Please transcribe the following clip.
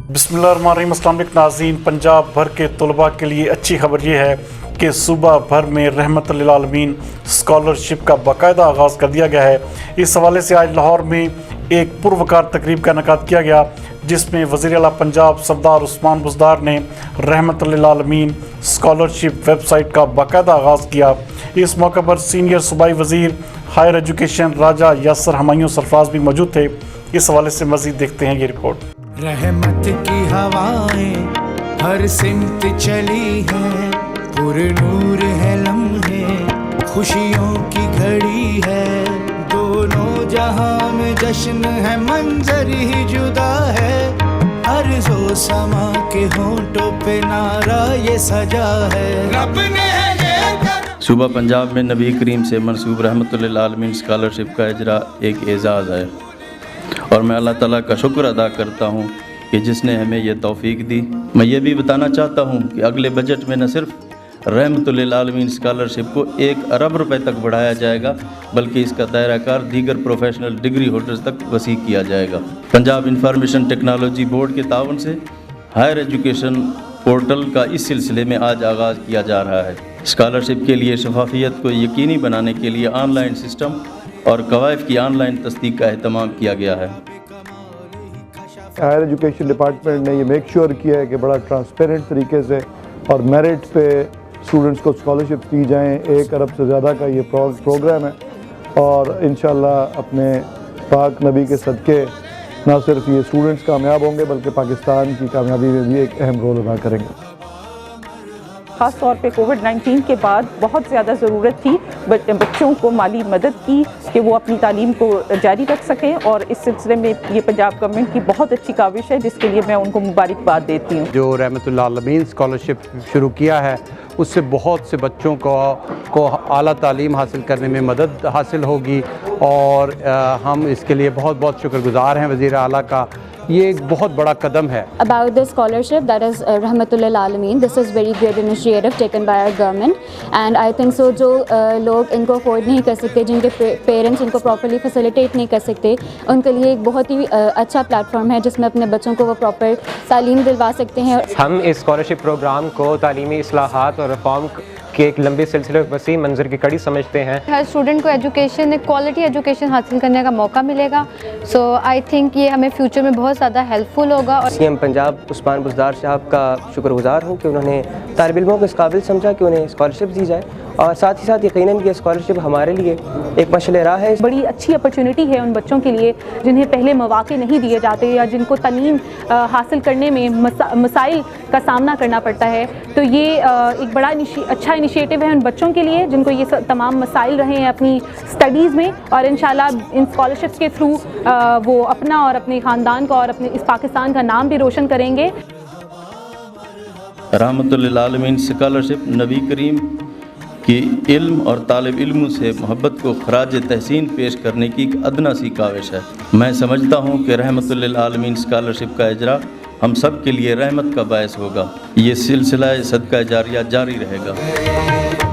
बिस्मिल्लाहिर्रहमानिर्रहीम। अस्सलाम वालेकुम नाज़रीन, पंजाब भर के तलबा के लिए अच्छी खबर ये है कि सूबा भर में रहमत लिल आलमीन स्कॉलरशिप का बाकायदा आगाज़ कर दिया गया है। इस हवाले से आज लाहौर में एक पुरवकार तकरीब का इनेकाद किया गया, जिसमें वज़ीर आला पंजाब सरदार उस्मान बुज़दार ने रहमत लिल आलमीन स्कॉलरशिप वेबसाइट का बाकायदा आगाज़ किया। इस मौके पर सीनियर सूबाई वज़ीर हायर एजुकेशन राजा यासर हमायूं सरफराज भी मौजूद थे। इस हवाले से मज़ीद देखते हैं ये रिपोर्ट। रहमत की हवाएं हर सिमत चली हैं, पुरनूर है लम्हे, खुशियों की घड़ी है, दोनों जहां में जश्न है, मंजर ही जुदा है, अर्ज़ो समा के होंठों पे नारा ये सजा है, रब ने ये सूबा पंजाब में नबी करीम से मनसूब रहमतुल्लिल आलमीन स्कॉलरशिप का इजरा एक एज़ाज़ है और मैं अल्लाह ताला का शुक्र अदा करता हूँ कि जिसने हमें यह तौफीक दी। मैं ये भी बताना चाहता हूँ कि अगले बजट में न सिर्फ रहमतुल्लिल आलमीन स्कॉलरशिप को 1 अरब रुपए तक बढ़ाया जाएगा, बल्कि इसका दायरा कार दीगर प्रोफेशनल डिग्री होल्डर्स तक वसी किया जाएगा। पंजाब इंफॉर्मेशन टेक्नोलॉजी बोर्ड के ताउन से हायर एजुकेशन पोर्टल का इस सिलसिले में आज आगाज़ किया जा रहा है। स्कॉलरशिप के लिए शफाफियत को यकीनी बनाने के लिए ऑनलाइन सिस्टम और कवायद की ऑनलाइन तस्दीक का अहतमाम किया गया है। हायर एजुकेशन डिपार्टमेंट ने ये मेक श्योर किया है कि बड़ा ट्रांसपेरेंट तरीके से और मेरिट पे स्टूडेंट्स को स्कॉलरशिप दी जाएँ। 1 अरब से ज़्यादा का ये प्रोग्राम है और इंशाल्लाह अपने पाक नबी के सदक़े ना सिर्फ ये स्टूडेंट्स कामयाब होंगे बल्कि पाकिस्तान की कामयाबी में भी एक अहम रोल अदा करेंगे। ख़ास तौर पे कोविड-19 के बाद बहुत ज़्यादा ज़रूरत थी बच्चों को माली मदद की कि वो अपनी तालीम को जारी रख सकें, और इस सिलसिले में ये पंजाब गवर्नमेंट की बहुत अच्छी काविश है, जिसके लिए मैं उनको मुबारकबाद देती हूँ। जो रहमतुल्लिल आलमीन स्कॉलरशिप शुरू किया है उससे बहुत से बच्चों को आला तालीम हासिल करने में मदद हासिल होगी और हम इसके लिए बहुत बहुत शुक्रगुज़ार हैं वज़ीर आला का। ये एक बहुत बड़ा कदम है। About the scholarship that is Rahmatul Alameen, this is very great initiative taken by our government and I think so जो लोग इनको अफोर्ड नहीं कर सकते, जिनके पेरेंट्स इनको प्रॉपर्ली फैसिलिटेट नहीं कर सकते, उनके लिए एक बहुत ही अच्छा प्लेटफॉर्म है जिसमें अपने बच्चों को वो प्रॉपर तालीम दिलवा सकते हैं। हम इस स्कॉलरशिप प्रोग्राम को तालीमी इस्लाहात और रिफॉर्म के एक लंबे सिलसिले वसी मंजर की कड़ी समझते हैं। हर स्टूडेंट को एजुकेशन, क्वालिटी एजुकेशन हासिल करने का मौका मिलेगा, सो आई थिंक ये हमें फ्यूचर में बहुत ज़्यादा हेल्पफुल होगा। और सीएम पंजाब उस्मान बुज़दार साहब का शुक्रगुज़ार हूँ कि उन्होंने तालिब इल्मों को इस काबिल समझा कि उन्हें स्कॉलरशिप दी जाए, और साथ ही साथ यकीनन ये स्कॉलरशिप हमारे लिए एक मशअल राह है। बड़ी अच्छी अपॉर्चुनिटी है उन बच्चों के लिए जिन्हें पहले मौके नहीं दिए जाते या जिनको तालीम हासिल करने में मसाइल का सामना करना पड़ता है। तो ये एक बड़ा अच्छा इनिशिएटिव है उन बच्चों के लिए जिनको ये तमाम मसाइल रहे हैं अपनी स्टडीज़ में, और इंशाल्लाह इन स्कॉलरशिप्स के थ्रू वो अपना और अपने ख़ानदान का और अपने इस पाकिस्तान का नाम भी रोशन करेंगे। रहमतुल्लिल आलमीन स्कॉलरशिप नबी करीम कि इल्म और तालिब इल्म से मोहब्बत को खराज तहसीन पेश करने की एक अदना सी काविश है। मैं समझता हूँ कि रहमतुल्लिल आलमीन स्कॉलरशिप का इजरा हम सब के लिए रहमत का बायस होगा। ये सिलसिला सदका जारिया जारी रहेगा।